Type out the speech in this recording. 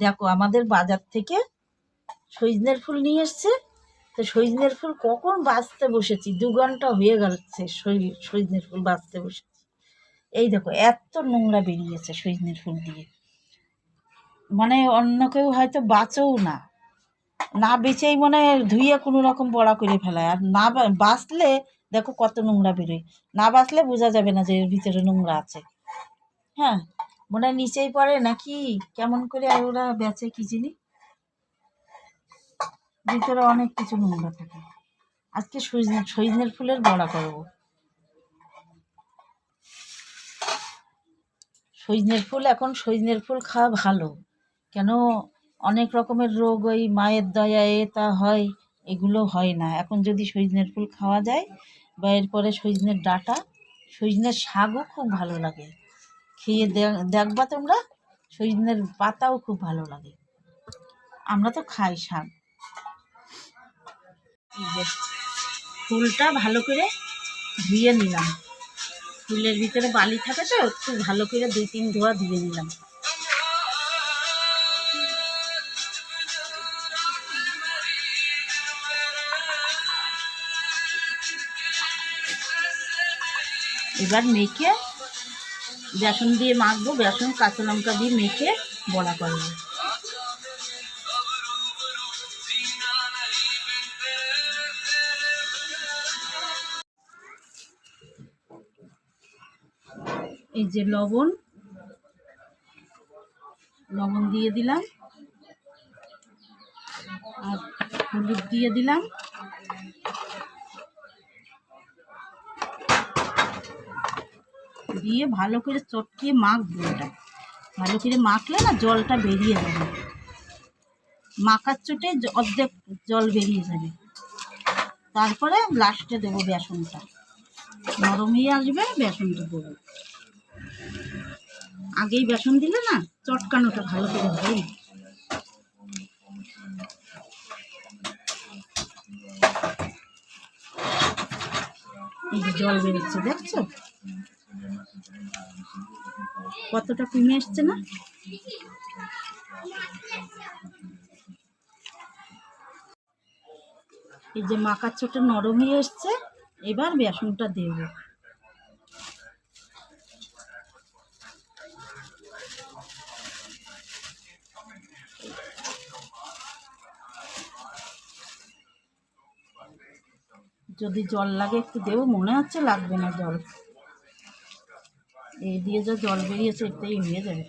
দেখো আমাদের বাজার থেকে সজনের ফুল নিয়ে এসছে। তো সজনের ফুল কখন বাছতে বসেছি, 2 ঘন্টা হয়ে গেছে সজনের ফুল বাছতে বসেছি। এই দেখো এত নোংরা বেরিয়েছে সজনের ফুল দিয়ে, মানে অন্য কেউ হয়তো বাঁচও না, না বেচেই মনে হয় ধুয়ে কোনো রকম বড়া করে ফেলায়। আর না বাছলে দেখো কত নোংরা বেরোয়, না বাছলে বোঝা যাবে না যে এর ভিতরে নোংরা আছে। হ্যাঁ, মনে হয় নিচেই পড়ে নাকি কেমন করে আর ওরা বেচে কি জিনিস, ভিতরে অনেক কিছু নোংরা থাকে। আজকে সজনের ফুলের বড়া করবো। সজনের ফুল, এখন সজনের ফুল খাওয়া ভালো, কেন অনেক রকমের রোগ ওই মায়ের দয়ায় তা হয়, এগুলো হয় না এখন যদি সজনের ফুল খাওয়া যায়। বা এরপরে সজনের ডাঁটা, সজনের শাকও খুব ভালো লাগে, খেয়ে দেখবা তোমরা। সজনের পাতাও খুব ভালো লাগে, আমরা তো খাই শাক। ফুলটা ভালো করে ধুয়ে নিলাম, ফুলের ভিতরে বালি থাকে তো একটু ভালো করে 2-3 ধোয়া ধুয়ে নিলাম। এবার মেখে বেসন দিয়ে মাখবো, বেসন কাঁচা লঙ্কা দিয়ে মেখে বড়া করবো। এই যে লবণ দিয়ে দিলাম, আর হলুদ দিয়ে দিলাম, দিয়ে ভালো করে চটকিয়ে মাখবো। এটা ভালো করে মাখলে না জলটা বেরিয়ে যাবে, মাখার চোটে অর্ধেক জল বেরিয়ে যাবে। তারপরে লাস্টে দেবো বেসনটা, নরম হয়ে আসবে বেসনটা দেবো। আগেই বেসন দিলে না চটকানোটা ভালো করে হয়। এই যে জল বেরোচ্ছে দেখছো কতটা কমে এসছে না। এই যে মাখার ছোটা নরম হয়ে এসছে, এবার বেসনটা দেব। যদি জল লাগে একটু দেবো, মনে হচ্ছে লাগবে না জল, এই দিয়ে যা জল বেরিয়েছে এটাই হয়ে যাবে।